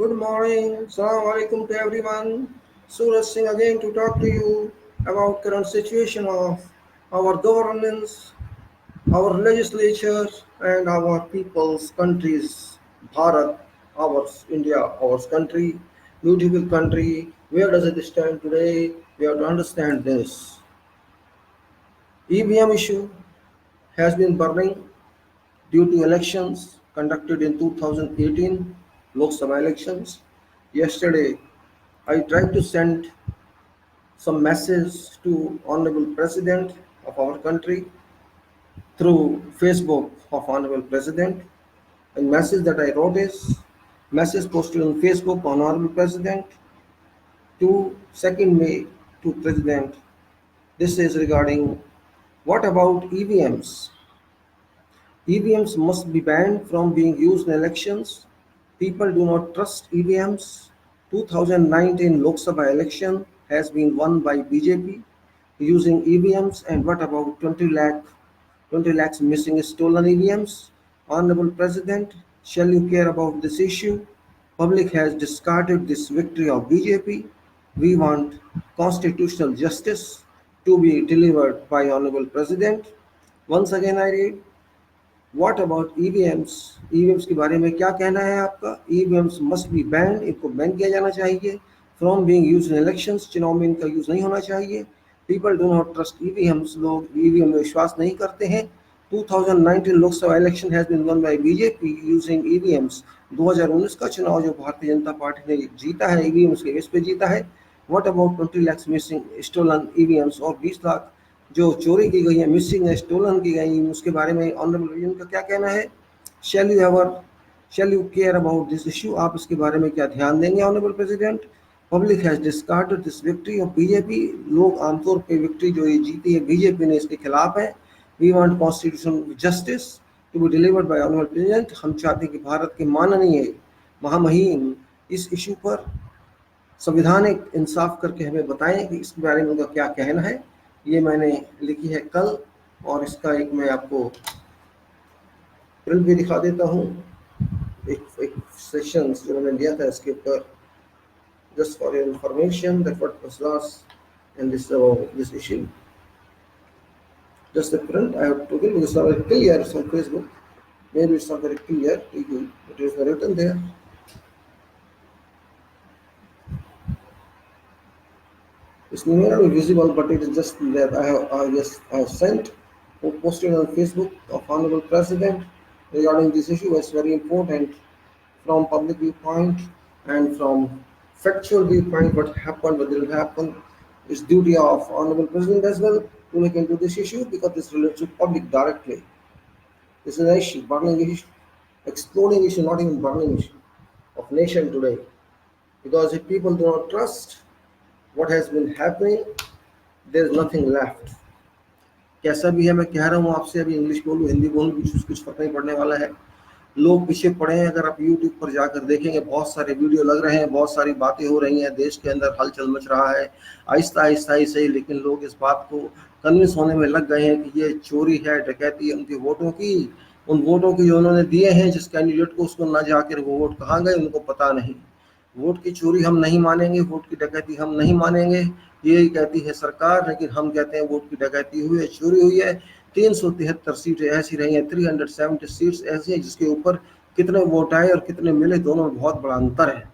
Good morning. Assalamu alaikum to everyone. Suraj Singh again to talk to you about current situation of our governance, our legislature, and our people's countries. Bharat, ours, India, our country, beautiful country. Where does it stand today? We have to understand this. EVM issue has been burning due to elections conducted in 2018 Lok Sabha elections. Yesterday, I tried to send some message to Honorable President of our country through Facebook of Honorable President. And message that I wrote is message posted on Facebook on Honorable President to 2nd May to President. This is regarding what about EVMs? EVMs must be banned from being used in elections. People do not trust EVMs. 2019 Lok Sabha election has been won by BJP using EVMs. And what about 20 lakhs missing stolen EVMs? Honorable President, shall you care about this issue? Public has discarded this victory of BJP. We want constitutional justice to be delivered by Honorable President. Once again I read, what about EVMs? EVMs के बारे में क्या कहना है आपका? EVMs must be banned, इनको ban किया जाना चाहिए from being used in elections. चुनाव में इनका यूज नहीं होना चाहिए। People do not trust EVMs, लोग ईवीएम में विश्वास नहीं करते हैं। 2019 Lok Sabha election has been won by BJP using EVMs. 2019 का चुनाव जो भारतीय जनता पार्टी ने जीता है ईवीएम्स के बेस पे जीता है। What about 20 lakh missing stolen EVMs, और 20 लाख जो चोरी की गई है, मिसिंग है, स्टोलन की गई, उसके बारे में ऑनरेबल प्रेसिडेंट का क्या कहना है? Shall you care about this issue, आप इसके बारे में क्या ध्यान देंगे honourable president? Public has discarded this victory of BJP, लोग आमतौर पे विक्ट्री जो ये जीती है बीजेपी ने इसके खिलाफ है। We want constitutional justice to be delivered by honourable president, हम चाहते हैं कि भारत के माननीय महामहिम इस इशू पर संवैधानिक इंसाफ करके हमें बताएं कि इसके बारे में उनका क्या कहना है। ये मैंने लिखी है कल, और इसका एक मैं आपको प्रिंट भी दिखा देता हूँ, एक सेशन जो मैंने लिया था इसके ऊपर, just for your information that what was lost in this issue. Just the print I have taken, because it's not very clear on Facebook. Maybe it's not very clear. It is written there. It's may not be visible, but it is just that I have sent or posted on Facebook of Honorable President regarding this issue. It's very important from public viewpoint and from factual viewpoint. What happened, what didn't happen, it's duty of Honorable President as well to look into this issue, because this relates to public directly. This is an issue, burning issue, exploding issue, not even burning issue of nation today. Because if people do not trust what has been happening, there is nothing left. कैसा भी है, मैं कह रहा हूँ आपसे, अभी English बोलूँ हिंदी बोलूँ कुछ फर्क नहीं पड़ने वाला है। लोग पीछे पड़े हैं। अगर आप YouTube पर जाकर देखेंगे, बहुत सारे वीडियो लग रहे हैं, बहुत सारी बातें हो रही हैं, देश के अंदर हलचल मच रहा है आहिस्ता आहिस्ता ही सही, लेकिन लोग इस बात को कन्विंस होने में लग गए हैं कि ये चोरी है, डकैती है उनके वोटों की, उन वोटों की जो उन्होंने दिए हैं जिस कैंडिडेट को, उसको ना जाकर वो वोट कहाँ गए उनको पता नहीं। वोट की चोरी हम नहीं मानेंगे, वोट की डकैती हम नहीं मानेंगे, यही कहती है सरकार, लेकिन हम कहते हैं वोट की डकैती हुई है, चोरी हुई है। 373 सीटें ऐसी रही हैं, 370 सीट्स ऐसी हैं जिसके ऊपर कितने वोट आए और कितने मिले, दोनों में बहुत बड़ा अंतर है।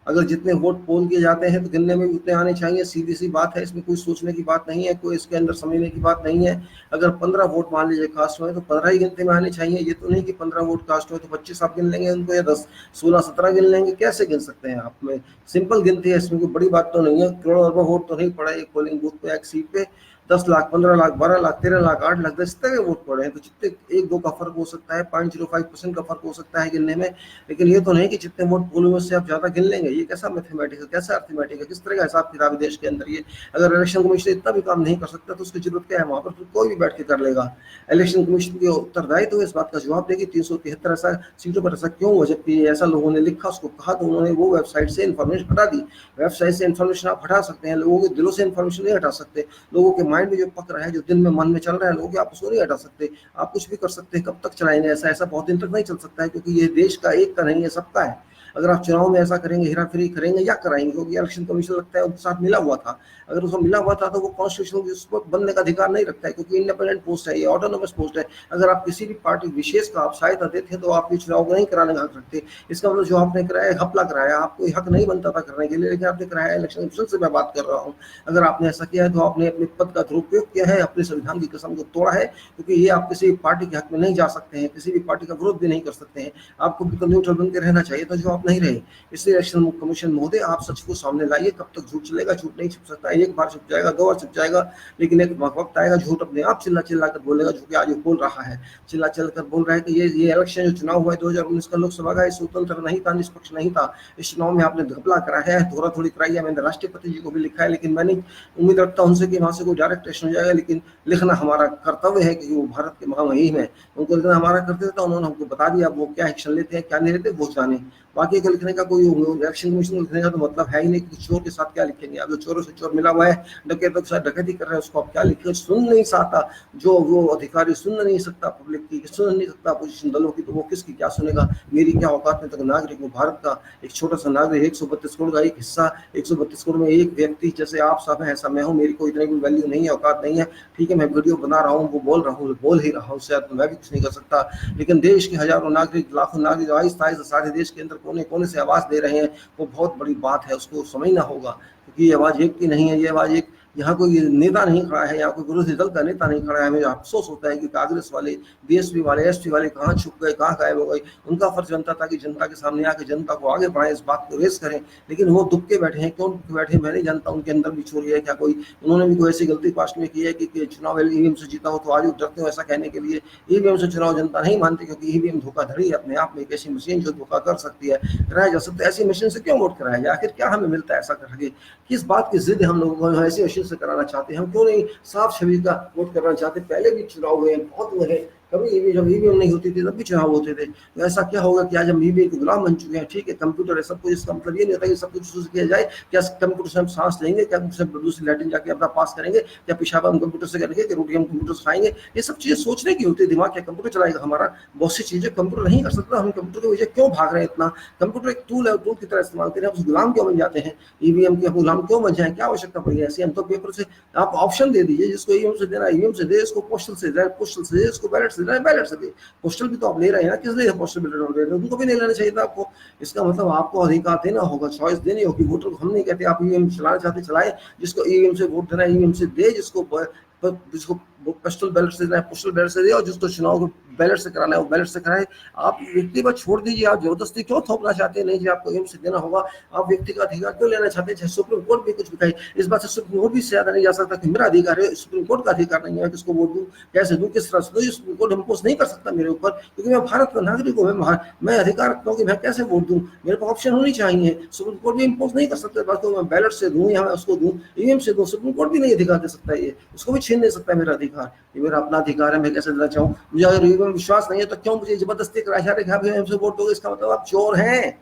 अगर जितने वोट पोल किए जाते हैं तो गिनने में भी उतने आने चाहिए, सीधी सी बात है, इसमें कोई सोचने की बात नहीं है, कोई इसके अंदर समझने की बात नहीं है। अगर 15 वोट मान लीजिए कास्ट हुए तो 15 ही गिनती में आने चाहिए। ये तो नहीं कि 15 वोट कास्ट हुए तो 25 आप गिन लेंगे उनको, या 10 16 17 गिन लेंगे, कैसे गिन सकते हैं आप? में सिंपल गिनती है, इसमें कोई बड़ी बात तो नहीं है। करोड़ों अरबों वोट तो नहीं पड़ा एक पोलिंग बूथ पे, एक सीट पे 10 लाख, 15 लाख, 12 लाख, 13 लाख, 8 लाख, 10 तरह के वोट पड़े हैं। तो जितने 1-2 का फर्क हो सकता है, 0.05% का फर्क हो सकता है गिनने में, लेकिन ये तो नहीं कि जितने वोट पोलिंग में से आप ज्यादा गिन लेंगे। ये कैसा मैथमेटिक्स, कैसा अर्थमेटिक है, किस तरह का हिसाब किताब है देश के अंदर ये? अगर इलेक्शन कमीशन इतना भी काम नहीं कर सकता तो उसकी जरूरत क्या है? वहां पर कोई भी बैठ के कर लेगा। इलेक्शन कमीशन के उत्तरदायित्व तो इस बात का जवाब देगी 373 ऐसा सीटों पर ऐसा क्यों हुआ, जबकि ऐसा लोगों ने लिखा, उसको कहा तो उन्होंने वो वेबसाइट से इन्फॉर्मेशन हटा दी। वेबसाइट से इन्फॉर्मेशन आप हटा सकते हैं, लोगों के दिलों से इन्फॉर्मेशन नहीं हटा सकते। लोगों के माइंड में जो पक रहा है, जो दिन में मन में चल रहा है लोगों के, आप उसको नहीं हटा सकते। आप कुछ भी कर सकते हैं, कब तक चलाएंगे ऐसा? ऐसा बहुत दिन तक नहीं चल सकता है, क्योंकि ये देश का एक का नहीं है, सबका है। अगर आप चुनाव में ऐसा करेंगे, हेरा फेरी करेंगे या कराएंगे, क्योंकि इलेक्शन कमीशन लगता है उनके साथ मिला हुआ था, अगर उसको मिला हुआ था तो वो कॉन्स्टिट्यूशनल बनने का अधिकार नहीं रखता है, क्योंकि इंडिपेंडेंट पोस्ट है, ये ऑटोनोमस पोस्ट है। अगर आप किसी भी पार्टी विशेष का आप सहायता देते हैं तो आप ये चुनाव को नहीं कराने का हक रखते। इसका मतलब जो आपने कराया घपला कराया, आपको हक नहीं बनता था करने के लिए, लेकिन आपने कराया। इलेक्शन कमीशन से मैं बात कर रहा हूँ। अगर आपने ऐसा किया है तो आपने अपने पद का दुरुपयोग किया है, अपने संविधान की कसम को तोड़ा है, क्योंकि ये आप किसी भी पार्टी के हक में नहीं जा सकते हैं, किसी भी पार्टी का विरोध भी नहीं कर सकते हैं। आपको बिल्कुल न्यूट्रल बन के रहना चाहिए था, जो आप नहीं रहे। इसलिए इलेक्शन कमीशन महोदय, आप सच को सामने लाइए। कब तक झूठ चलेगा? झूठ नहीं छुप सकता, एक बार छुप जाएगा, 2 बार छुप जाएगा, लेकिन एक वक्त आएगा झूठ अपने आप चिल्ला चिल्ला कर बोलेगा, जो कि आज वो बोल रहा है। चिल्ला चिल्ला कर बोल रहा है कि ये इलेक्शन जो चुनाव हुआ है 2019 का लोकसभा का, स्वतंत्र नहीं था, निष्पक्ष नहीं था। इस चुनाव में आपने घपला कराया है, थोड़ा थोड़ी कराई है। मैंने राष्ट्रपति जी को भी लिखा है, लेकिन मैंने उम्मीद रखता हूं उनसे कि वहां से कोई डायरेक्ट एक्शन हो जाएगा, लेकिन लिखना हमारा कर्तव्य है, क्योंकि वो भारत के महामहिम है। उनको लिखना हमारा कर्तव्य था, उन्होंने हमको बता दिया वो क्या एक्शन लेते हैं क्या नहीं लेते, वो जाने। बाकी का लिखने का कोई इलेक्शन कमीशन को लिखने का तो मतलब है ही नहीं, कि चोर के साथ क्या लिखेंगे। अब जो चोरों से चोर मिला हुआ है, डकैतों के साथ डकैती कर रहे हैं, उसको आप क्या लिखे? सुन नहीं सकता जो वो अधिकारी, सुन नहीं सकता पब्लिक की, सुन नहीं सकता अपोजिशन दलों की, तो वो किसकी क्या सुनेगा? मेरी क्या औकात में तक नागरिक हूँ भारत का, एक छोटा सा नागरिक, 132 करोड़ का एक हिस्सा, 132 करोड़ में एक व्यक्ति जैसे आप सब हैं, ऐसा मैं हूँ। मेरी कोई इतनी कोई वैल्यू नहीं है, औकात नहीं है। ठीक है, मैं वीडियो बना रहा हूँ, वो बोल रहा हूँ, बोल ही रहा हूँ, शायद मैं भी कुछ नहीं कर सकता, लेकिन देश के हजारों नागरिक, लाखों नागरिक आहिस्ता आहिस्ता सारे देश के अंदर कोने कोने से आवाज दे रहे हैं, वो बहुत बड़ी बात है, उसको समझना होगा। क्योंकि ये आवाज एक की नहीं है, ये आवाज एक, यहाँ कोई नेता नहीं खड़ा है, यहाँ कोई विरोधी दल का नेता नहीं खड़ा है। हमें अफसोस होता है कि कांग्रेस वाले, बीएसपी वाले, एसपी वाले कहाँ छुप गए, कहाँ गायब हो गए। उनका फर्ज बनता था कि जनता के सामने आके जनता को आगे बढ़ाएं, इस बात को रेस करें, लेकिन वो दुब के बैठे हैं। क्यों दुब के बैठे? मैं नहीं जानता, उनके अंदर भी चोरी है क्या कोई? उन्होंने भी कोई ऐसी गलती पास्ट में की है कि चुनाव ईवीएम से जीता हो, तो आज डरते हो ऐसा कहने के लिए? ईवीएम से चुनाव जनता नहीं मानती, क्योंकि ईवीएम धोखाधड़ी है अपने आप में, एक ऐसी मशीन जो धोखा कर सकती है, कराया जा सकता है। ऐसी मशीन से क्यों वोट कराया जाए? आखिर क्या हमें मिलता है ऐसा करके? किस बात की जिद हम लोग ऐसी मशीन से कराना चाहते हैं? हम क्यों नहीं साफ छवि का वोट करना चाहते? पहले भी चुनाव हुए हैं, बहुत हुए हैं, कभी भी जब ईवीएम नहीं होती थी तब भी चुनाव होते थे। तो ऐसा क्या होगा कि आज हम ईवीएम के गुलाम बन चुके हैं? ठीक है, कंप्यूटर है सब कुछ, इसका मतलब ये नहीं होता कि सब कुछ उससे किया जाए। क्या कंप्यूटर से हम सांस लेंगे? क्या कंप्यूटर से दूसरी लैट्रिन जाके अपना पास करेंगे? क्या पेशाब हम कंप्यूटर से करेंगे? कि रोटी हम कंप्यूटर से खाएंगे? ये सब चीजें सोचने की होती है। दिमाग क्या कंप्यूटर चलाएगा हमारा? बहुत सी चीजें कंप्यूटर नहीं कर सकता। हम कंप्यूटर की वजह क्यों भाग रहे हैं इतना? कंप्यूटर एक टूल है, टूल की तरह इस्तेमाल करें, हम उस गुलाम क्यों बन जाते हैं? ईवीएम के गुलाम क्यों बन जाए? क्या आवश्यकता पड़ी है ऐसी? हम तो पेपर से आप ऑप्शन दे दीजिए, जिसको ईवीएम से देना ईवीएम से दे, इसको पोस्टल से दे, पोस्टल से दे, इसको बैलेट से दे, बैलेट से दे। पोस्टल भी तो आप ले रहे हैं ना, किस लिए पोस्टल बैलेट ले रहे हैं? उनको भी नहीं लेना चाहिए था आपको। इसका मतलब आपको अधिकार देना होगा, चॉइस देनी होगी वोटर को। हम नहीं कहते आप ईवीएम चलाना चाहते चलाए, जिसको ईवीएम से वोट देना है ईवीएम से दे, जिसको पोस्टल बैलेट से देना है पोस्टल बैलेट से दे, और जिसको चुनाव को बैलेट से कराना है वो बैलेट से कराए। आप व्यक्ति पर छोड़ दीजिए, आप जबरदस्ती क्यों थोपना चाहते हैं? नहीं जी, आपको ईवीएम से देना होगा। आप व्यक्ति का अधिकार क्यों लेना चाहते हैं? चाहे सुप्रीम कोर्ट भी कुछ भी कहे, इस बात से सुप्रीम कोर्ट भी ज्यादा नहीं जा सकता कि मेरा अधिकार है, सुप्रीम कोर्ट का अधिकार नहीं है किसको वोट दूं, कैसे दूं, किस तरह से दूं। सुप्रीम कोर्ट इम्पोज नहीं कर सकता मेरे ऊपर, क्योंकि मैं भारत का नागरिक हूँ। मैं अधिकार रखता हूँ कि मैं कैसे वोट दूं, मेरे पास ऑप्शन होनी चाहिए। सुप्रीम कोर्ट भी इम्पोज नहीं कर सकता बात को, मैं बैलेट से दूं या मैं उसको दूं, ईवीएम से दूं। सुप्रीम कोर्ट भी नहीं अधिकार दे सकता, ये उसको भी छीन नहीं सकता मेरा अधिकार। ये मेरा अपना अधिकार है, मैं कैसे देना चाहूँ। मुझे अगर ईवीएम में विश्वास नहीं है तो क्यों मुझे जबरदस्ती कराया जा रहा है कि ईवीएम से वोट दोगे? इसका मतलब आप चोर हैं,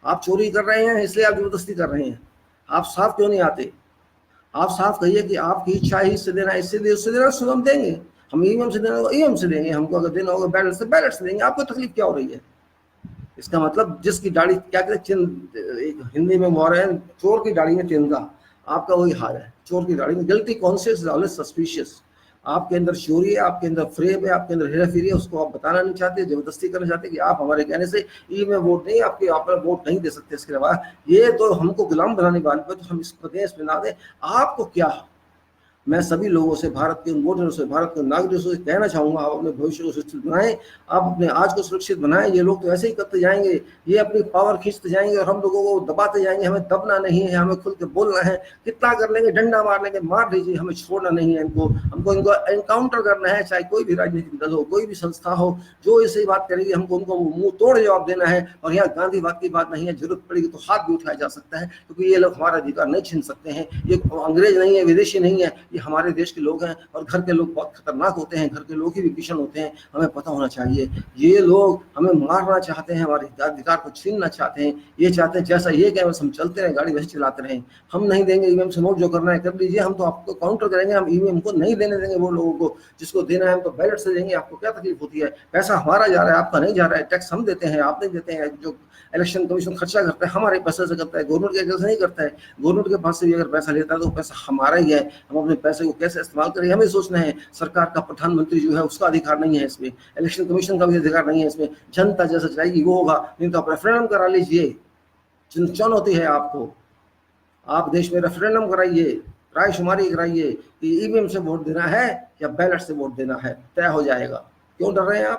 आप चोरी कर रहे हैं, इसलिए आप जबरदस्ती कर रहे हैं। आप साफ क्यों नहीं आते? आप साफ कहिए कि आपकी इच्छा है, इससे देना, इससे दे, उससे देना, उससे हम देंगे। हम ईवीएम से देना होगा ईवीएम से देंगे, हमको अगर देना होगा बैलेट से देंगे। आपको तकलीफ क्या हो रही है? इसका मतलब जिसकी दाढ़ी क्या कहते हैं हिंदी में मोहर है, चोर की दाढ़ी में तिनका, आपका वही हाल है। चोर की दाढ़ी में guilty conscious is always suspicious. आपके अंदर चोरी है, आपके अंदर फ्रेब है, आपके अंदर हेरा फेरी है, उसको आप बताना नहीं चाहते, जबरदस्ती करना चाहते कि आप हमारे कहने से ई में वोट नहीं, आपके आप वोट नहीं दे सकते। इसके अलावा ये तो हमको गुलाम बनाने वाले पर, तो हम इस प्रदेश में ना दें। आपको क्या? मैं सभी लोगों से, भारत के वोटरों से, भारत के नागरिकों से कहना चाहूंगा, आप अपने भविष्य को सुरक्षित बनाएं, आप अपने आज को सुरक्षित बनाएं। ये लोग तो ऐसे ही करते जाएंगे, ये अपनी पावर खींचते जाएंगे और हम लोगों को दबाते जाएंगे। हमें दबना नहीं है, हमें खुल के बोलना है। कितना कर लेंगे, डंडा मार लेंगे, मार दीजिए, हमें छोड़ना नहीं है। हमको इनको एनकाउंटर करना है, चाहे कोई भी राजनीतिक दल हो, कोई भी संस्था हो, जो ऐसी बात करेगी हमको उनको मुंह तोड़ जवाब देना है। और यहाँ गांधीवाद की बात नहीं है, जरूरत पड़ेगी तो हाथ भी उठाया जा सकता है, क्योंकि ये लोग हमारा अधिकार नहीं छीन सकते हैं। ये अंग्रेज नहीं है, विदेशी नहीं है, ये हमारे देश के लोग हैं और घर के लोग बहुत खतरनाक होते हैं, घर के लोग ही विभीषण होते हैं, हमें पता होना चाहिए। ये लोग हमें मारना चाहते हैं, हमारे अधिकार को छीनना चाहते हैं, ये चाहते हैं जैसा ये कहें बस हम चलते रहें, गाड़ी वैसे चलाते रहें। हम नहीं देंगे, ईवीएम से वोट जो करना है कर लीजिए, हम तो आपको काउंटर करेंगे, हम ईवीएम को नहीं देने देंगे वो लोगों को, जिसको देना है हम तो बैलेट से देंगे। आपको क्या तकलीफ होती है? पैसा हमारा जा रहा है, आपका नहीं जा रहा है, टैक्स हम देते हैं, आप नहीं देते हैं। जो इलेक्शन कमीशन खर्चा करता है हमारे पैसे से करता है, गवर्नमेंट के पैसे नहीं करता है। गवर्नमेंट के पास से भी अगर पैसा लेता है तो पैसा हमारा ही है, हम अपने पैसे को कैसे इस्तेमाल करें हमें सोचना है। सरकार का, प्रधानमंत्री जो है उसका अधिकार नहीं है इसमें, इलेक्शन कमीशन का भी अधिकार नहीं है इसमें। जनता जैसा चाहेगी वो होगा, नहीं तो आप रेफरेंडम करा लीजिए। चुनौती है आपको, आप देश में रेफरेंडम कराइए, रायशुमारी कराइए कि ईवीएम से वोट देना है या बैलेट से वोट देना है, तय हो जाएगा। क्यों डर रहे हैं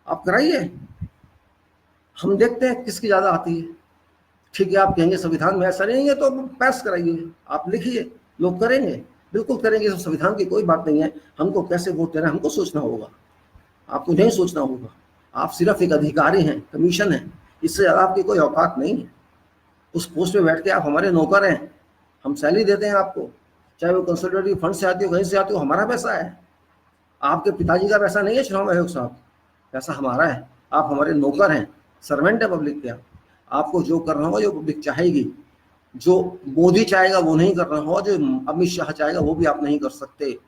आप कराइए, हम देखते हैं किसकी ज्यादा आती है। ठीक है, आप कहेंगे संविधान में ऐसा नहीं है तो पास कराइए, आप लिखिए, लोग करेंगे, बिल्कुल करेंगे। संविधान की कोई बात नहीं है, हमको कैसे वोट देना है हमको सोचना होगा, आपको नहीं सोचना होगा। आप सिर्फ एक अधिकारी हैं, कमीशन है, इससे ज्यादा आपकी कोई औकात नहीं है। उस पोस्ट पे बैठ के आप हमारे नौकर हैं, हम सैलरी देते हैं आपको, चाहे वो कंसोलिडेटेड फंड से आती हो, कहीं से आती हो, हमारा पैसा है। आपके पिताजी का पैसा नहीं है चुनाव आयोग साहब, पैसा हमारा है। आप हमारे नौकर हैं, सर्वेंट है पब्लिक के। आपको जो करना होगा, जो पब्लिक चाहेगी, जो मोदी चाहेगा वो नहीं करना होगा, जो अमित शाह चाहेगा वो भी आप नहीं कर सकते,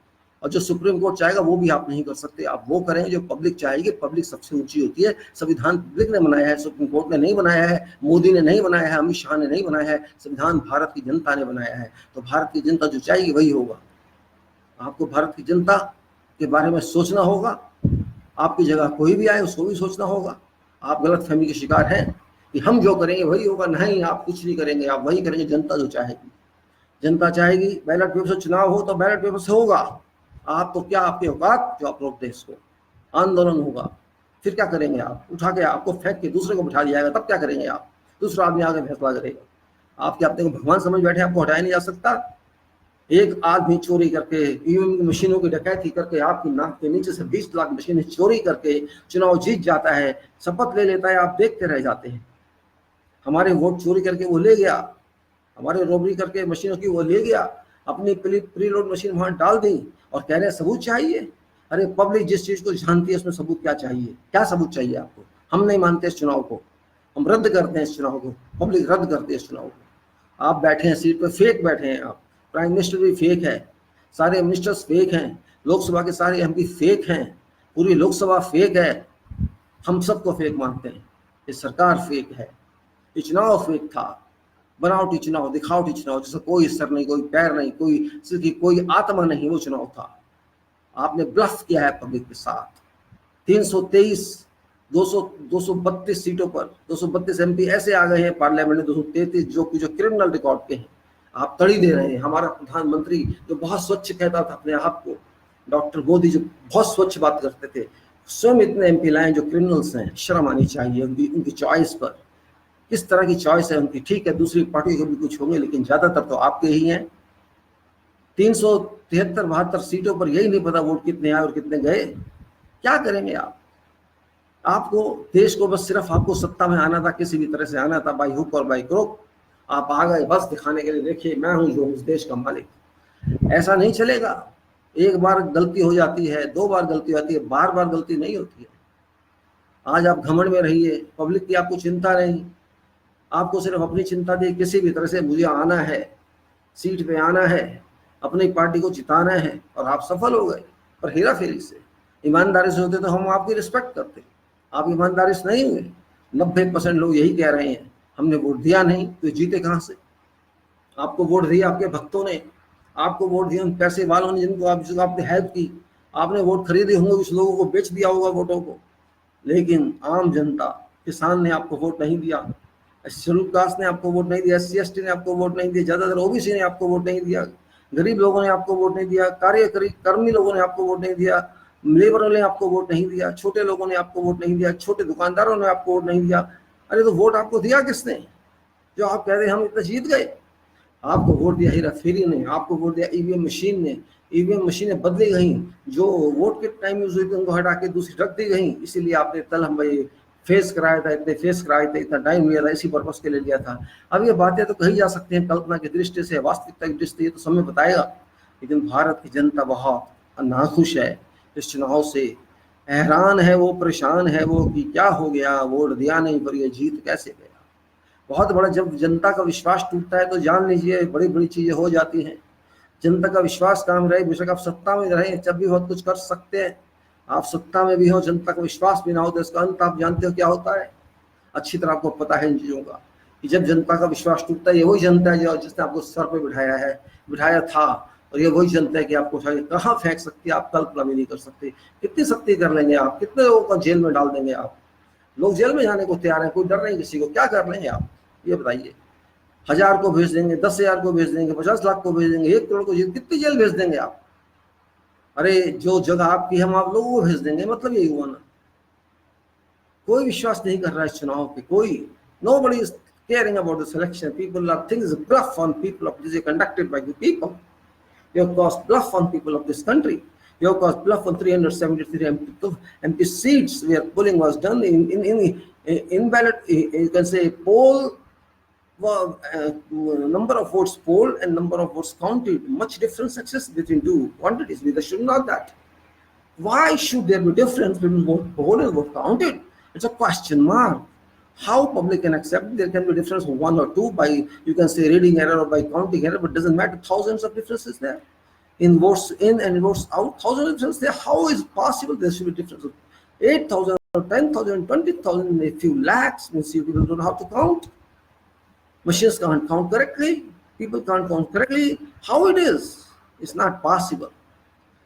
और जो सुप्रीम कोर्ट चाहेगा वो भी आप नहीं कर सकते। आप वो करेंगे जो पब्लिक चाहेगी। पब्लिक सबसे ऊंची होती है। संविधान पब्लिक ने बनाया है, सुप्रीम कोर्ट ने नहीं बनाया है, मोदी ने नहीं बनाया है, अमित शाह ने नहीं बनाया है, संविधान भारत की जनता ने बनाया है। तो भारत की जनता जो चाहेगी वही होगा। आपको भारत की जनता के बारे में सोचना होगा, आपकी जगह कोई भी आए उसको भी सोचना होगा। आप गलतफहमी के शिकार हैं कि हम जो करेंगे वही होगा, नहीं, आप कुछ नहीं करेंगे, आप वही करेंगे जनता जो चाहेगी। जनता चाहेगी बैलेट पेपर से चुनाव हो तो बैलेट पेपर से होगा। आप तो क्या, आपके औकात जो आप रोक दे इसको, आंदोलन होगा, फिर क्या करेंगे आप? उठा के आपको फेंक के दूसरे को बिठा दिया जाएगा, तब क्या करेंगे आप? दूसरा आदमी आगे फैसला करेगा। आप क्या अपने को भगवान समझ बैठे, आपको हटाया नहीं जा सकता? एक आदमी चोरी करके, ईवीएम मशीनों की डकैती करके, आपकी नाक के नीचे से 20 लाख मशीनें चोरी करके चुनाव जीत जाता है, शपथ ले लेता है, आप देखते रह जाते हैं। हमारे वोट चोरी करके वो ले गया, हमारे रॉबरी करके मशीनों की वो ले गया, अपनी प्री लोड मशीन वहां डाल दी और कह रहे हैं सबूत चाहिए। अरे पब्लिक जिस चीज को जानती है उसमें सबूत क्या चाहिए? क्या सबूत चाहिए आपको? हम नहीं मानते इस चुनाव को, हम रद्द करते हैं इस चुनाव को, पब्लिक रद्द करती है इस चुनाव को। आप बैठे हैं सीट पे, फेक बैठे हैं आप। प्राइम मिनिस्टर भी फेक है, सारे मिनिस्टर्स फेक हैं, लोकसभा के सारे एमपी फेक हैं, पूरी लोकसभा फेक है। हम सबको फेक मानते हैं, ये सरकार फेक है, ये चुनाव फेक था, बनावटी चुनाव, दिखावटी चुनाव, जिसका कोई सर नहीं, कोई पैर नहीं, कोई आत्मा नहीं, वो चुनाव था। आपने ब्लफ किया है पब्लिक के साथ। 323 232 सीटों पर 232 एमपी ऐसे आ गए हैं पार्लियामेंट में, 233 जो क्रिमिनल रिकॉर्ड के हैं। आप तड़ी दे रहे हैं। हमारा प्रधानमंत्री जो बहुत स्वच्छ कहता था अपने आप को, डॉक्टर मोदी जो बहुत स्वच्छ बात करते थे, स्वयं इतने एमपी लाए जो क्रिमिनल्स हैं। शर्म आनी चाहिए उनकी चॉइस पर। किस तरह की चॉइस है उनकी? ठीक है, दूसरी पार्टी के भी कुछ होंगे, लेकिन ज्यादातर तो आपके ही हैं। 373-72 सीटों पर यही नहीं पता वोट कितने आए और कितने गए। क्या करेंगे आप? आपको देश को बस सिर्फ आपको सत्ता में आना था, किसी भी तरह से आना था, बाई हुक और बाई क्रोक। आप आ गए बस दिखाने के लिए, देखिए मैं हूं जो इस देश का मालिक। ऐसा नहीं चलेगा। एक बार गलती हो जाती है, 2 बार गलती होती है, बार बार गलती नहीं होती है। आज आप घमंड में रहिए, पब्लिक की आपको चिंता नहीं, आपको सिर्फ अपनी चिंता थी, किसी भी तरह से मुझे आना है, सीट पे आना है, अपनी पार्टी को जिताना है, और आप सफल हो गए। पर हेरा फेरी से, ईमानदारी से होते तो हम आपकी रिस्पेक्ट करते। आप ईमानदारी से नहीं हुए। 90% लोग यही कह रहे हैं, हमने वोट दिया नहीं तो जीते कहां से? आपको वोट दिया आपके भक्तों ने, आपको वोट दिया उन पैसे वालों ने जिनको आपने हेल्प की। आपने वोट खरीदे होंगे, उस लोगों को बेच दिया होगा वोटों को, लेकिन आम जनता, किसान ने आपको वोट नहीं दिया, शेड्यूल कास्ट ने आपको वोट नहीं दिया, SC/ST ने आपको वोट नहीं दिया, ज्यादातर OBC ने आपको वोट नहीं दिया, गरीब लोगों ने आपको वोट नहीं दिया, कर्मी लोगों ने आपको वोट नहीं दिया, लेबर ने आपको वोट नहीं दिया, छोटे लोगों ने आपको वोट नहीं दिया, छोटे दुकानदारों ने आपको वोट नहीं दिया। अरे तो वोट आपको दिया किसने? जो आप कह रहे हैं हम इतना जीत गए। आपको वोट दिया हेरा फेरी ने, आपको वोट दिया ईवीएम मशीन ने। ईवीएम मशीनें बदली गई, जो वोट के टाइम यूज हुई थी उनको हटा के दूसरी रख दी गई। इसीलिए आपने कल हम फेस कराया था, इतने फेस कराए थे, इतना टाइम लिया था, इसी पर्पज के लिए लिया था। अब ये बातें तो कही जा सकती हैं कल्पना की दृष्टि से, वास्तविकता की दृष्टि से तो समय बताएगा। लेकिन भारत की जनता बहुत नाखुश है इस चुनाव से। हैरान है वो, परेशान है वो कि क्या हो गया, वोट दिया नहीं पर ये जीत कैसे गया। बहुत बड़ा, जब जनता का विश्वास टूटता है तो जान लीजिए बड़ी बड़ी चीजें हो जाती हैं। जनता का विश्वास कायम रहे, बेशक आप सत्ता में रहे जब भी बहुत कुछ कर सकते हैं, आप सत्ता में भी हो, जनता का विश्वास भी ना हो तो इसका अंत आप जानते हो क्या होता है। अच्छी तरह आपको पता है इन चीज़ों का कि जब जनता का विश्वास टूटता है, ये वही जनता है जो जिसने आपको सर पे बिठाया था, और ये वही जनता है कि आपको कहाँ फेंक सकती है, आप कल्पना भी नहीं कर सकते। कितनी सख्ती कर लेंगे आप, कितने लोगों को जेल में डाल देंगे आप। लोग जेल में जाने को तैयार है, कोई डर नहीं किसी को। क्या कर लेंगे आप ये बताइए। 1000 को भेज देंगे, 10,000 को भेज देंगे, 50 लाख को भेज देंगे, 1 करोड़ को, कितनी जेल भेज देंगे आप। अरे जो जगह आपकी हम आप लोगों को भेज देंगे, मतलब यही हुआ ना। कोई विश्वास नहीं कर रहा है इस चुनाव पे, कोई। Nobody is caring about this election. People are things bluff on people of this conducted by the people. You have caused bluff on people of this country. You have caused bluff on 373 MP seats where polling was done in ballot. You can say poll, number of votes polled and number of votes counted. Much difference exists between two quantities. We should not that. Why should there be difference between vote polled and vote counted? It's a question mark. How public can accept there can be difference of 1 or 2 by, you can say, reading error or by counting error, but doesn't matter. Thousands of differences there in votes in and votes out. Thousands of differences there. How is it possible there should be difference of 8,000 or 10,000, 20,000, a few lakhs? Means you people don't know how to count. Machines can't count correctly. People can't count correctly. How it is? It's not possible.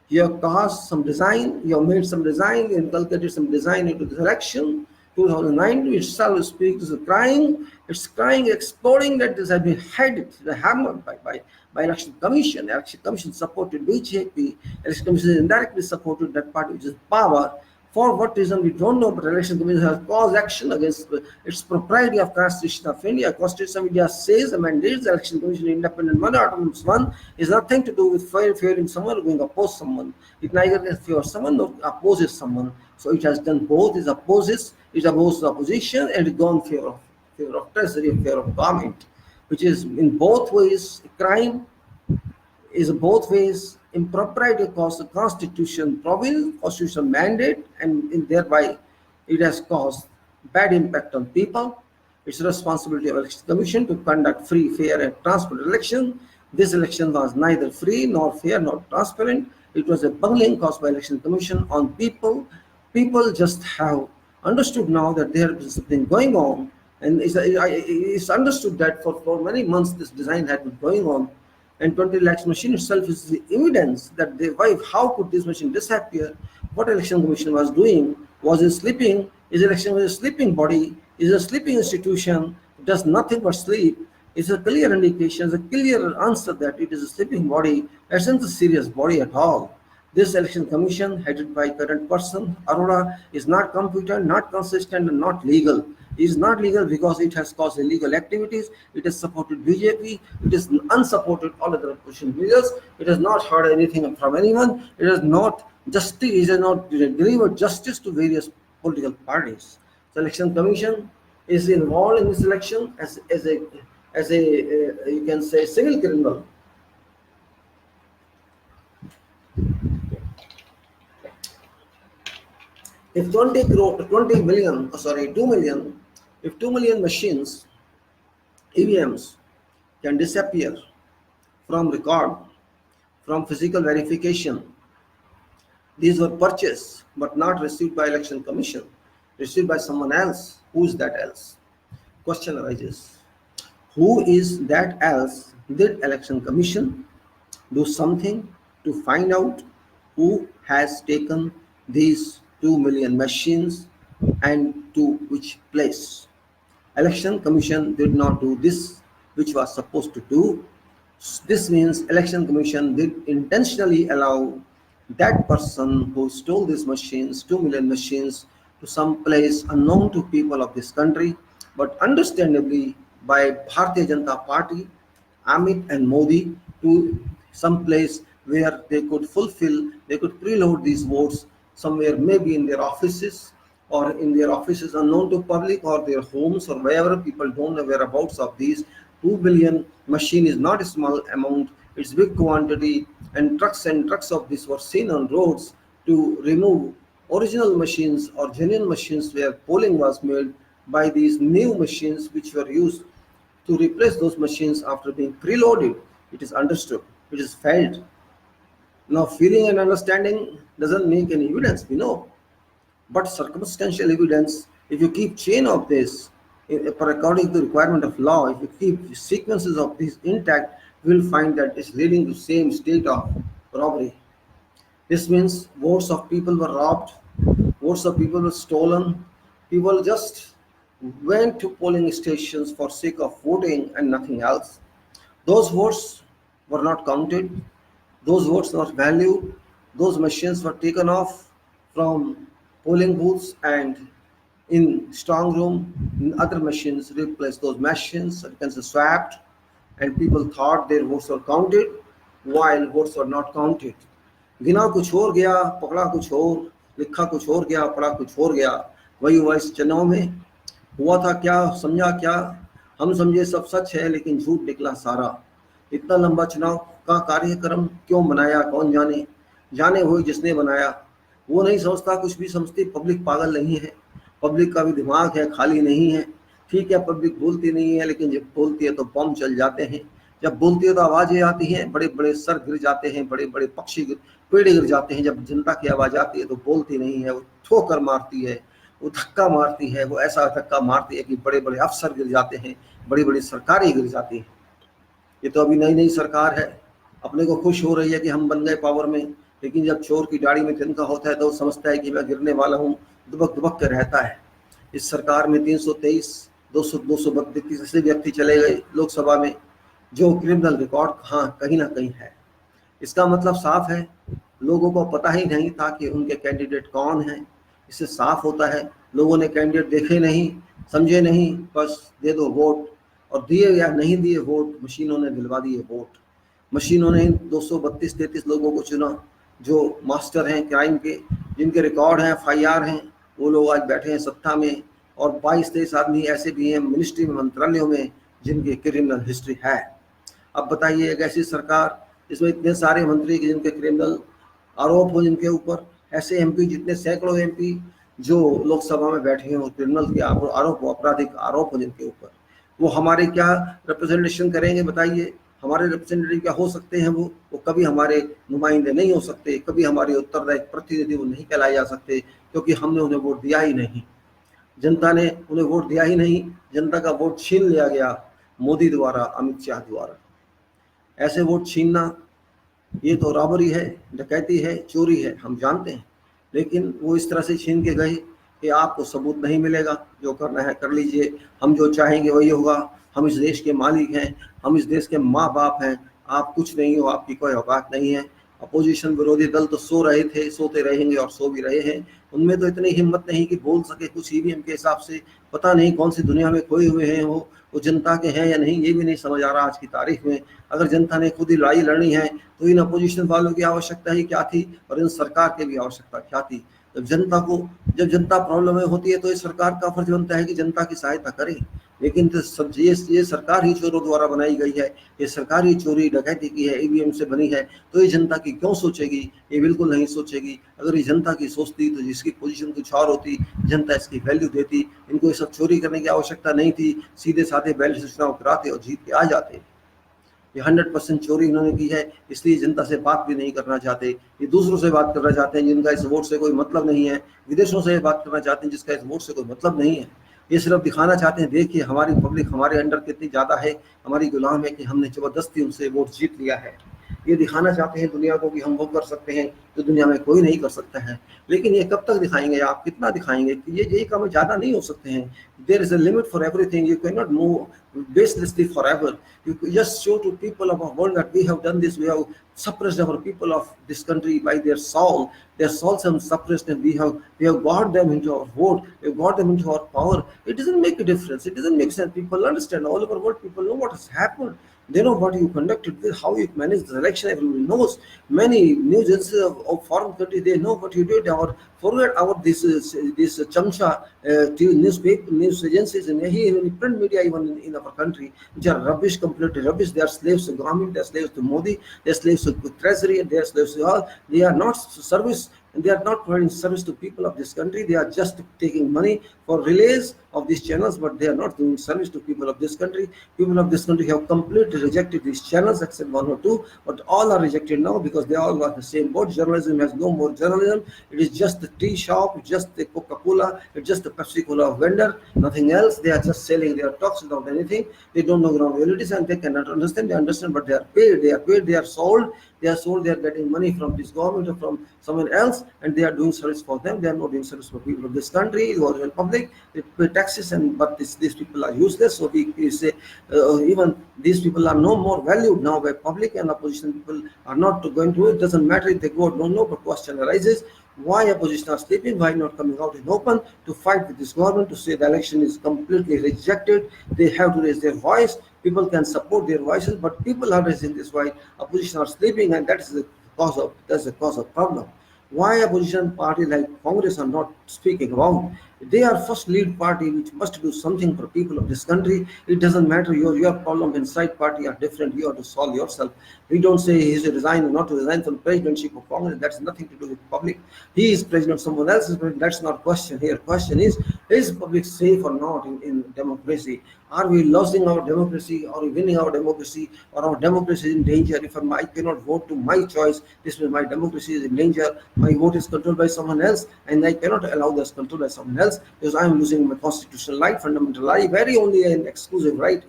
You have caused some design, you have made some design, you inculcated some design into this election. 2009 itself speaks it's crying, exploding that this has been hammered by Election Commission. Election Commission supported BJP. Election Commission indirectly supported that party which is power. For what reason we don't know, but Election Commission has caused action against its propriety of Constitution of India. Constitution of India says and mandates the Election Commission independent one, autonomous one, is nothing to do with favoring someone or going to oppose someone. It neither favors someone nor opposes someone. So it has done both. It opposes the opposition and it gone favor of treasury, in favor of government, which is in both ways crime, is both ways impropriety cause the constitution provision, constitutional mandate, and thereby it has caused bad impact on people. It's the responsibility of Election Commission to conduct free, fair, and transparent election. This election was neither free nor fair nor transparent. It was a bungling caused by Election Commission on people. People just have understood now that there is something going on, and it's understood that for many months this design had been going on. And 20 lakhs machine itself is the evidence that how could this machine disappear? What Election Commission was doing, was it sleeping? Is election a sleeping body? Is a sleeping institution? It does nothing but sleep. It's a clear indication, it's a clear answer that it is a sleeping body. It isn't a serious body at all. This Election Commission, headed by current person Arora, is not competent, not consistent, and not legal. It is not legal because it has caused illegal activities. It has supported BJP. It is unsupported all other opposition leaders. It has not heard anything from anyone. It has not delivered justice to various political parties. The Election Commission is involved in this election as a you can say civil criminal. If 2 million, if 2 million machines, EVMs, can disappear from record, from physical verification, these were purchased but not received by Election Commission, received by someone else. Who is that else? Question arises. Who is that else? Did Election Commission do something to find out who has taken these 2 million machines and to which place? Election Commission did not do this, which was supposed to do. This means Election Commission did intentionally allow that person who stole these machines, 2 million machines, to some place unknown to people of this country, but understandably by Bharatiya Janata Party, Amit and Modi, to some place where they could preload these votes somewhere, maybe in their offices or in their offices unknown to public, or their homes, or wherever people don't know whereabouts of these. 2 billion machine is not a small amount. Its big quantity and trucks of this were seen on roads to remove original machines or genuine machines where polling was made by these new machines which were used to replace those machines after being preloaded. It is understood, it is felt. Now, feeling and understanding doesn't make any evidence, we know, but circumstantial evidence, if you keep chain of this, per according to the requirement of law, if you keep sequences of these intact, we will find that it's leading to same state of robbery. This means votes of people were robbed, votes of people were stolen. People just went to polling stations for sake of voting and nothing else. Those votes were not counted, those votes were valued, those machines were taken off from polling booths and in strong room, in other machines replaced those machines, you can say swapped, and people thought their votes were counted while votes were not counted. गिना कुछ और गया, पकड़ा कुछ और, लिखा कुछ और गया, पढ़ा कुछ और गया। वही हुआ इस चुनाव में। हुआ था क्या, समझा क्या, हम समझे सब सच है लेकिन झूठ निकला सारा। इतना लंबा चुनाव का कार्यक्रम क्यों बनाया, कौन जाने, जाने हुए जिसने बनाया। वो नहीं समझता, कुछ भी समझती, पब्लिक पागल नहीं है, पब्लिक का भी दिमाग है, खाली नहीं है। ठीक है, पब्लिक बोलती नहीं है, लेकिन जब बोलती है तो बम चल जाते हैं, जब बोलती है तो आवाजें आती हैं, बड़े बड़े सर गिर जाते हैं, बड़े बड़े पक्षी पेड़ गिर जाते हैं। जब जनता की आवाज आती है तो बोलती नहीं है, वो ठोकर मारती है, वो धक्का मारती है, वो ऐसा धक्का मारती है कि बड़े बड़े अफसर गिर जाते हैं, बड़ी बड़ी सरकारें गिर जाती हैं। ये तो अभी नई नई सरकार है, अपने को खुश हो रही है कि हम बन गए पावर में, लेकिन जब चोर की दाढ़ी में तिनका होता है तो वो समझता है कि मैं गिरने वाला हूँ, दुबक दुबक कर रहता है। इस सरकार में 323 232 ऐसे व्यक्ति चले गए लोकसभा में जो क्रिमिनल रिकॉर्ड कहीं ना कहीं है। इसका मतलब साफ है, लोगों को पता ही नहीं था कि उनके कैंडिडेट कौन हैं। इससे साफ होता है लोगों ने कैंडिडेट देखे नहीं, समझे नहीं, बस दे दो वोट, और दिए या नहीं दिए वोट, मशीनों ने दिलवा दिए वोट। मशीनों ने 232-33 लोगों को चुना जो मास्टर हैं क्राइम के, जिनके रिकॉर्ड हैं, FIR हैं, वो लोग आज बैठे हैं सत्ता में। और 22-23 आदमी ऐसे भी हैं मिनिस्ट्री में, मंत्रालयों में, जिनकी क्रिमिनल हिस्ट्री है। अब बताइए, एक ऐसी सरकार इसमें इतने सारे मंत्री जिनके क्रिमिनल आरोप हो, जिनके ऊपर ऐसे MP, जितने सैकड़ों MP जो लोकसभा में बैठे हैं, क्रिमिनल के आरोप हो, आपराधिक आरोप हो जिनके ऊपर, वो हमारे क्या रिप्रेजेंटेशन करेंगे बताइए। हमारे रिप्रेजेंटेटिव क्या हो सकते हैं? वो कभी हमारे नुमाइंदे नहीं हो सकते, कभी हमारे उत्तरदायी प्रतिनिधि वो नहीं कहलाए जा सकते, क्योंकि हमने उन्हें वोट दिया ही नहीं, जनता ने उन्हें वोट दिया ही नहीं, जनता का वोट छीन लिया गया मोदी द्वारा, अमित शाह द्वारा। ऐसे वोट छीनना ये तो रॉबरी है, डकैती है, चोरी है, हम जानते हैं, लेकिन वो इस तरह से छीन के गए कि आपको सबूत नहीं मिलेगा, जो करना है कर लीजिए, हम जो चाहेंगे वही होगा, हम इस देश के मालिक हैं, हम इस देश के माँ बाप हैं, आप कुछ नहीं हो, आपकी कोई औकात नहीं है। अपोजिशन विरोधी दल तो सो रहे थे, सोते रहेंगे और सो भी रहे हैं। उनमें तो इतनी हिम्मत नहीं कि बोल सके कुछ EVM के हिसाब से। पता नहीं कौन सी दुनिया में खोए हुए हैं वो जनता के हैं या नहीं, ये भी नहीं समझ आ रहा आज की तारीख में। अगर जनता ने खुद ही लड़ाई लड़नी है तो इन अपोजिशन वालों की आवश्यकता ही क्या थी, और इन सरकार की भी आवश्यकता क्या थी। जब जनता प्रॉब्लम में होती है तो इस सरकार का फर्ज बनता है कि जनता की सहायता करे, लेकिन तो ये सरकार ही चोरों द्वारा बनाई गई है, ये सरकार ही चोरी डकैती की है, EVM से बनी है, तो ये जनता की क्यों सोचेगी? ये बिल्कुल नहीं सोचेगी। अगर ये जनता की सोचती तो जिसकी पोजीशन कुछ और होती, जनता इसकी वैल्यू देती। इनको ये सब चोरी करने की आवश्यकता नहीं थी, सीधे साधे बैलेट से चुनाव कराते और जीत के आ जाते। ये 100% चोरी इन्होंने की है, इसलिए जनता से बात भी नहीं करना चाहते। ये दूसरों से बात करना चाहते हैं जिनका इस वोट से कोई मतलब नहीं है, विदेशों से बात करना चाहते हैं जिसका इस वोट से कोई मतलब नहीं है। ये सिर्फ दिखाना चाहते हैं, देखिए हमारी पब्लिक हमारे अंडर कितनी ज़्यादा है, हमारी गुलाम है, कि हमने ज़बरदस्ती उनसे वोट जीत लिया है। ये दिखाना चाहते हैं दुनिया को कि हम वो कर सकते हैं जो दुनिया में कोई नहीं कर सकता है। लेकिन ये कब तक दिखाएंगे, आप कितना दिखाएंगे? कि ये यही काम ज़्यादा नहीं हो सकते हैं। There is a limit for everything, you can not move baselessly forever. You just show to people of our world that we have done this, we have suppressed our people of this country by their souls have suppressed, and we have got them into our vote, we have got them into our power. It doesn't make a difference, it doesn't make sense. People understand, all over the world people know what has happened. They know what you conducted, how you managed the election. Everyone knows. Many news agencies of foreign countries, they know what you did. Or forget our this chamcha newspaper news agencies and even print media even in our country, which are rubbish, completely rubbish. They are slaves to government, they are slaves to Modi, they are slaves to treasury, and they are slaves to all. They are not service, and they are not providing service to people of this country. They are just taking money for relays of these channels, but they are not doing service to people of this country. People of this country have completely rejected these channels except one or two, but all are rejected now because they all got the same boat. Journalism has no more journalism. It is just the tea shop, it's just the Coca-Cola, it's just the Pepsi Cola vendor, nothing else. They are just selling their talks without anything. They don't know ground realities and they cannot understand. They understand, but they are paid. They are paid. They are sold. They are sold. They are getting money from this government or from someone else, and they are doing service for them. They are not doing service for people of this country or the public. They pay taxes, and but these people are useless. So we say even these people are no more valued now by public, and opposition people are not going to. It doesn't matter if they go or don't know, but question arises: why opposition are sleeping? Why not coming out in open to fight with this government, to say the election is completely rejected? They have to raise their voice. People can support their voices, but people are raising this voice. Opposition are sleeping, and that's the cause of problem. Why opposition party like Congress are not speaking about? They are first lead party which must do something for people of this country. It doesn't matter your problem inside party are different. You have to solve yourself. We don't say he should resign or not to resign from presidency of Congress. That's nothing to do with public. He is president, someone else is president. That's not question here. Question is public safe or not in democracy? Are we losing our democracy? Are we winning our democracy? Or our democracy is in danger? If I cannot vote to my choice, this means my democracy is in danger. My vote is controlled by someone else, and I cannot allow this control by someone else because I am losing my constitutional right, fundamental right, very only an exclusive right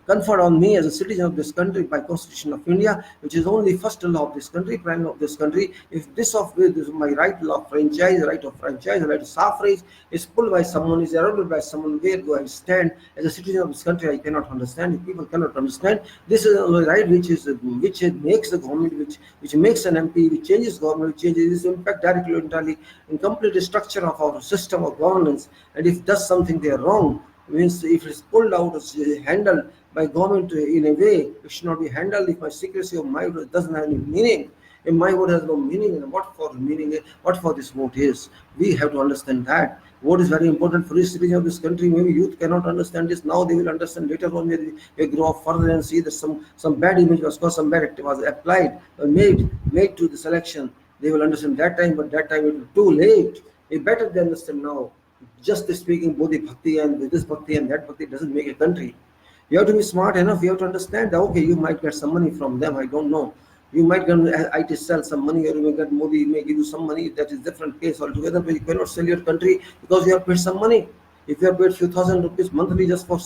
conferred on me as a citizen of this country by Constitution of India, which is only first law of this country, prime law of this country. If this my right of franchise, right of suffrage is pulled by someone, is eroded by someone, where do I stand as a citizen of this country? I cannot understand. If people cannot understand, this is the right which makes the government, which makes an MP, which changes government, which changes its impact directly or entirely in complete structure of our system of governance. And if does something they are wrong, means if it's pulled out or handled by government in a way, it should not be handled. If my secrecy of my vote doesn't have any meaning, if my vote has no meaning, and what for meaning, what for this vote is, we have to understand that. Vote is very important for each citizen of this country. Maybe youth cannot understand this now; they will understand later on. When they grow up further and see that some bad image was caused, some bad activity was applied, made to this election. They will understand that time, but that time it was too late. It better they understand now. Just speaking Bodhi Bhakti and this Bhakti and that Bhakti doesn't make a country. You have to be smart enough. You have to understand that, okay, you might get some money from them. I don't know. You might get IT sell some money, or you may get Modi may give you some money. That is different case altogether. But you cannot sell your country because you have paid some money. If you have paid few thousand rupees monthly just for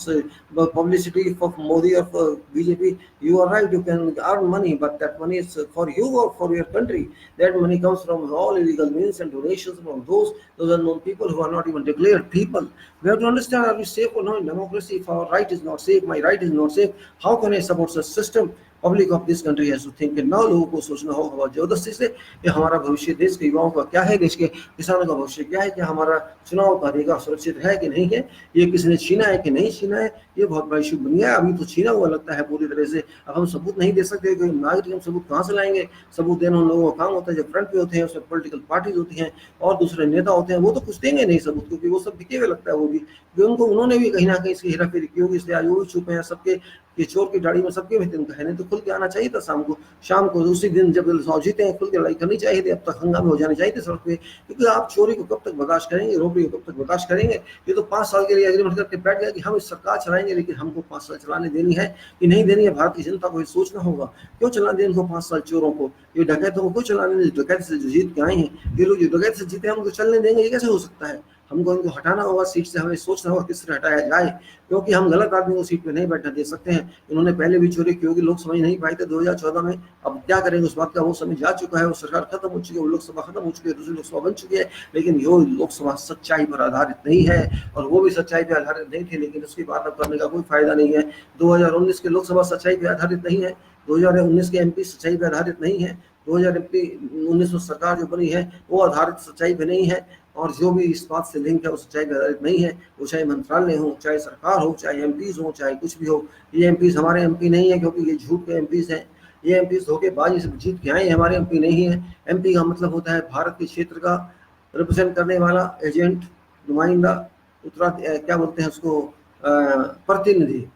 publicity for Modi or for BJP, you are right. You can earn money, but that money is for you or for your country. That money comes from all illegal means and donations from those unknown people who are not even declared people. We have to understand: are we safe or not in democracy? If our right is not safe, my right is not safe, how can I support such system? Public of this country has to think now. लोगों को सोचना होगा जबरदस्ती से कि हमारा भविष्य देश के युवाओं का क्या है, देश के किसानों का भविष्य क्या है, क्या हमारा चुनाव का अधिकार सुरक्षित है कि नहीं है, ये किसी ने छीना है कि नहीं छीना है. ये बहुत बड़ा इशू बन गया है. अभी तो छीना हुआ लगता है पूरी तरह से. अब हम सबूत नहीं दे सकते, कोई नागरिक हम सबूत कहाँ से लाएंगे? सबूत देना उन लोगों का काम होता है जो फ्रंट पे होते हैं, उसमें पॉलिटिकल पार्टीज होती हैं और दूसरे नेता होते हैं. वो तो कुछ देंगे नहीं सबूत, क्योंकि वो सब दिखे हुए लगता है. वो भी उनको उन्होंने भी कहीं ना कहीं इसकी हेराफेरी की होगी, इसलिए आज वो भी छुपे हैं. सबके ये चोर की दाढ़ी में सबके भीतर उनका है, नहीं तो खुल के आना चाहिए था शाम को उसी दिन जब जीते हैं खुल के लड़ाई करनी चाहिए थी. अब तक हंगामे हो जाने चाहिए थे सड़क पे, क्योंकि आप चोरी को कब तक बर्दाश्त करेंगे, रोबरी को कब तक बर्दाश्त करेंगे? ये तो 5 साल के लिए एग्रीमेंट करके बैठ गया कि हम इस सरकार चलाएंगे, लेकिन हमको 5 साल चलाने देनी है कि नहीं देनी है, भारत की जनता को ये सोचना होगा. क्यों चलाने दें इनको 5 साल चोरों को? ये डकैतों को क्यों चलाने दें? डकैत से जो जीत के आए हैं, ये लोग जो डकैत से जीते हैं उनको चलने देंगे? ये कैसे हो सकता है? हमको इनको हटाना होगा सीट से. हमें सोचना होगा किस तरह हटाया जाए, क्योंकि हम गलत आदमी को सीट पे नहीं बैठने दे सकते हैं. इन्होंने पहले भी चोरी की होगी, लोग समझ नहीं पाए थे 2014 में. अब क्या करेंगे उस बात का वो समझ जा चुका है. वो सरकार खत्म हो चुकी है, वो लोकसभा खत्म हो चुकी है, दूसरी लोकसभा बन चुकी है. लेकिन यो लोकसभा सच्चाई पर आधारित नहीं है, और वो भी सच्चाई पर आधारित नहीं थी. लेकिन उसकी बात अब करने का कोई फायदा नहीं है. 2019 के लोकसभा सच्चाई पर आधारित नहीं है, 2019 के एमपी सच्चाई पर आधारित नहीं है, 2019 में सरकार जो बनी है वो आधारित सच्चाई पे नहीं है. और जो भी इस बात से लिंक है वो सच्चाई पे आधारित नहीं है. वो चाहे मंत्रालय हो, चाहे सरकार हो, चाहे एमपीज हो, चाहे कुछ भी हो. ये एमपीज हमारे एमपी नहीं है, क्योंकि ये झूठ के एमपीज हैं. ये एमपी धोखेबाजी से जीत के आए, हमारे एमपी नहीं है। एमपी का मतलब होता है भारत के क्षेत्र का रिप्रेजेंट करने वाला एजेंट, नुमाइंदा, क्या बोलते हैं उसको, प्रतिनिधि।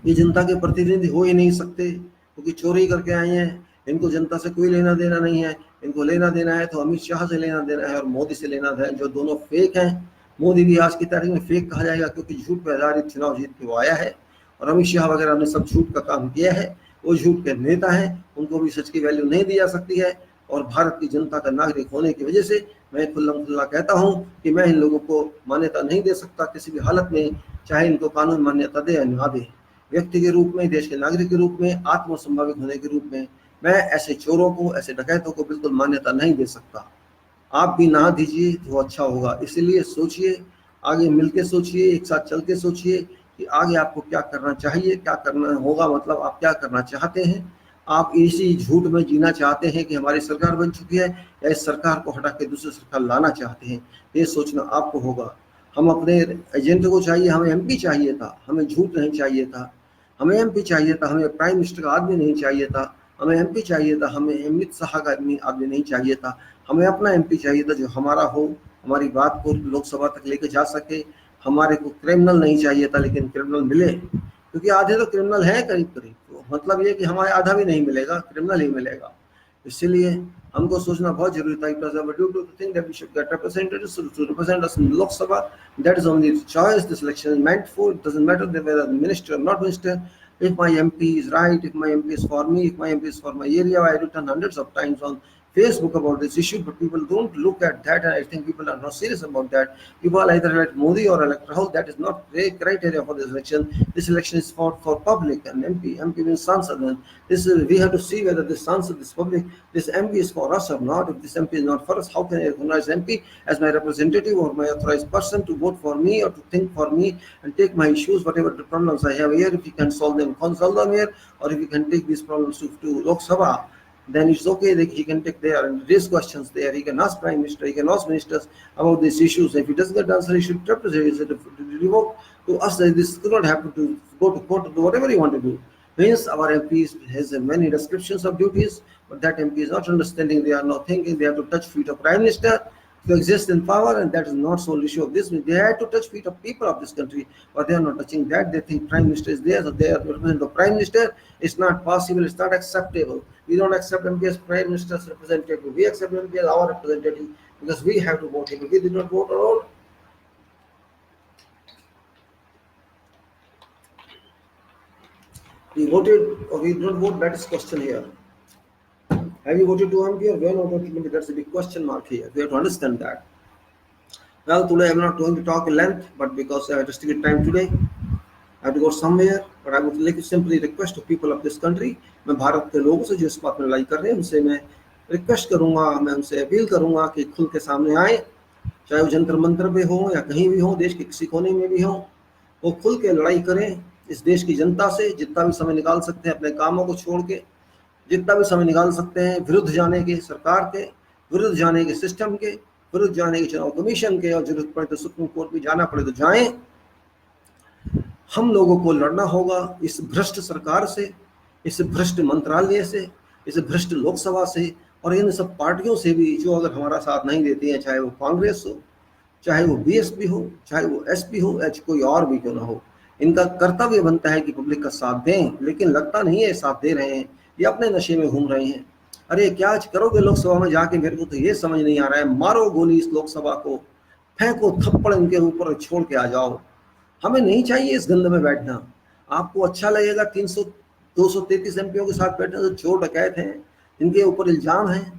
ये जनता के प्रतिनिधि हो ही नहीं सकते, क्योंकि चोरी करके आए हैं। इनको जनता से कोई लेना देना नहीं है। इनको लेना देना है तो अमित शाह से लेना देना है और मोदी से लेना देना है, जो दोनों फेक हैं। मोदी भी आज की तारीख में फेक कहा जाएगा, क्योंकि झूठ पर आधारित चुनाव जीत के वो आया है, और अमित शाह वगैरह ने सब झूठ का काम किया है। वो झूठ के नेता हैं, उनको भी सच की वैल्यू नहीं दी जा सकती है। और भारत की जनता का नागरिक होने की वजह से मैं खुल्लम खुल्ला कहता हूँ कि मैं इन लोगों को मान्यता नहीं दे सकता किसी भी हालत में, चाहे इनको कानून मान्यता दे या ना दे। व्यक्ति के रूप में, देश के नागरिक के रूप में, आत्मसंभावित होने के रूप में मैं ऐसे चोरों को, ऐसे डकैतों को बिल्कुल मान्यता नहीं दे सकता। आप भी ना दीजिए तो अच्छा होगा। इसलिए सोचिए, आगे मिलके सोचिए, एक साथ चल के सोचिए कि आगे आपको क्या करना चाहिए, क्या करना होगा, मतलब आप क्या करना चाहते हैं। आप इसी झूठ में जीना चाहते हैं कि हमारी सरकार बन चुकी है, या इस सरकार को हटा के दूसरी सरकार लाना चाहते हैं, ये सोचना आपको होगा। हम अपने एजेंट को चाहिए, हमें एमपी चाहिए था, हमें झूठ नहीं चाहिए था। हमें एमपी चाहिए था, हमें प्राइम मिनिस्टर का आदमी नहीं चाहिए था। हमें एमपी चाहिए था, हमें अमित शाह का आदमी नहीं चाहिए था। हमें अपना एमपी चाहिए था जो हमारा हो, हमारी बात को लोकसभा तक लेके जा सके। हमारे को क्रिमिनल नहीं चाहिए था, लेकिन क्रिमिनल मिले, क्योंकि आधे तो क्रिमिनल है करीब करीब। तो मतलब ये कि हमारे आधा भी नहीं मिलेगा, क्रिमिनल ही मिलेगा। इसलिए हमको सोचना बहुत जरूरी था। It was our duty to think that we should get representatives to represent us in Lok Sabha. That is only the choice this election is meant for. It doesn't matter whether minister or not minister. If my MP is right, if my MP is for me, if my MP is for my area, I have written hundreds of times on Facebook about this issue, but people don't look at that, and I think people are not serious about that. People either elect Modi or elect Rahul. That is not the criteria for this election. This election is for public, and MP means Sansad. And this is, we have to see whether this Sansad, this public, this MP is for us or not. If this MP is not for us, how can I recognize MP as my representative or my authorized person to vote for me or to think for me and take my issues, whatever the problems I have here, if you can solve them, console them here, or if you can take these problems to Lok Sabha, then it's okay that he can take there and raise questions there. He can ask Prime Minister, he can ask ministers about these issues. If he doesn't get the answer, he should revoke to us that this do not happen, to go to court to do whatever you want to do. Means our MP has many descriptions of duties, but that MP is not understanding, they are not thinking, they have to touch feet of Prime Minister to exist in power, and that is not sole issue of this. They had to touch feet of people of this country, but they are not touching that. They think Prime Minister is there, so they are representing the Prime Minister. It's not possible, it's not acceptable. We don't accept MP as Prime Minister's representative. We accept MP as our representative because we have to vote him. If we did not vote at all, we voted or we did not vote, that is question here. Have you voted to MP or when voted MP? That's a big question mark here. We have to understand that. Well, today I'm not going to talk in length, but because I have restricted time today, I have to go somewhere. But I would like to simply request to people of this country, मैं भारत के लोगों से जो इस बात में लड़ाई कर रहे हैं उनसे मैं रिक्वेस्ट करूंगा, मैं उनसे अपील करूंगा कि खुल के सामने आए, चाहे वो जंतर मंतर पे हो या कहीं भी हो, देश के किसी कोने में भी हो, वो खुल के लड़ाई करें इस देश की जनता से। जितना भी समय निकाल सकते हैं अपने कामों को छोड़ के, जितना भी समय निकाल सकते हैं विरुद्ध जाने के, सरकार के विरुद्ध जाने के, सिस्टम के विरुद्ध जाने के, चुनाव कमीशन के, और जरूरत पड़े तो सुप्रीम कोर्ट भी जाना पड़े तो जाएं। हम लोगों को लड़ना होगा इस भ्रष्ट सरकार से, इस भ्रष्ट मंत्रालय से, इस भ्रष्ट लोकसभा से, और इन सब पार्टियों से भी जो अगर हमारा साथ नहीं देती हैं, चाहे वो कांग्रेस हो, चाहे वो बीएसपी हो, चाहे वो एसपी हो, या कोई और भी क्यों ना हो। इनका कर्तव्य बनता है कि पब्लिक का साथ दें, लेकिन लगता नहीं है साथ दे रहे हैं, ये अपने नशे में घूम रहे हैं। अरे क्या करोगे लोकसभा में जाके, मेरे को तो ये समझ नहीं आ रहा है। मारो गोली इस लोकसभा को, फेंको थप्पड़ इनके ऊपर, छोड़ के आ जाओ। हमें नहीं चाहिए इस गंद में बैठना। आपको अच्छा लगेगा 233 एमपीओ के साथ बैठना जो चोर डकैत हैं, इनके ऊपर इल्जाम है,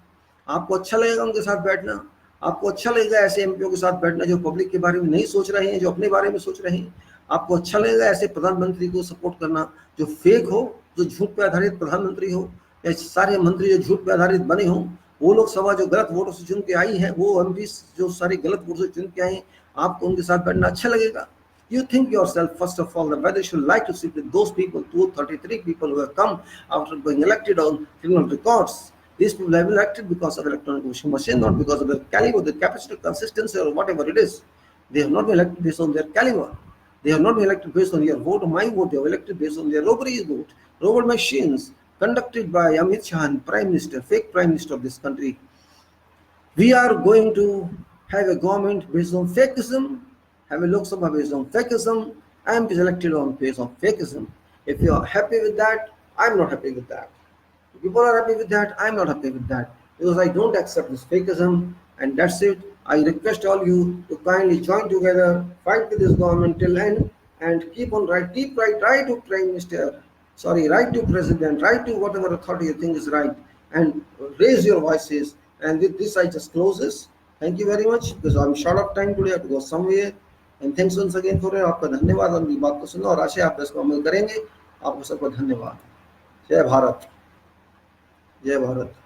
आपको अच्छा लगेगा उनके साथ बैठना? आपको अच्छा लगेगा ऐसे एमपीओ के साथ बैठना जो पब्लिक के बारे में नहीं सोच रहे हैं, जो अपने बारे में सोच रहे हैं? आपको अच्छा लगेगा ऐसे प्रधानमंत्री को सपोर्ट करना जो फेक हो, जो झूठ पे आधारित प्रधानमंत्री हो, या सारे मंत्री जो झूठ पे आधारित बने हों? वो लोकसभा जो गलत वोटों से चुन के आई है, वो एमपी जो सारी गलत वोटों से चुन के आई, आपको उनके साथ बैठना अच्छा लगेगा? You think yourself first of all whether you should like to sit with those people, 233 people who have come after being elected on criminal records. These people have been elected because of electronic voting machine, not because of their caliber, their capacity, consistency, or whatever it is. They have not been elected based on their caliber. They have not been elected based on your vote or my vote. They have elected based on their robbery vote, robot machines, conducted by Amit Shah, Prime Minister, fake Prime Minister of this country. We are going to have a government based on fakeism, have a Lok Sabha based on fakeism, MPs elected on base of fakeism. If you are happy with that, I'm not happy with that. If people are happy with that, I'm not happy with that. Because I don't accept this fakeism, and that's it. I request all you to kindly join together, fight with this government till end, and keep right to Prime Minister, sorry, right to President, right to whatever authority you think is right, and raise your voices. And with this, I just close this. Thank you very much because I'm short of time today. I have to go somewhere. And thanks once again for it. आपका धन्यवाद और मेरी बात को सुना और आशा है आप इसको अमल करेंगे. आपको सबको धन्यवाद. जय भारत. जय भारत.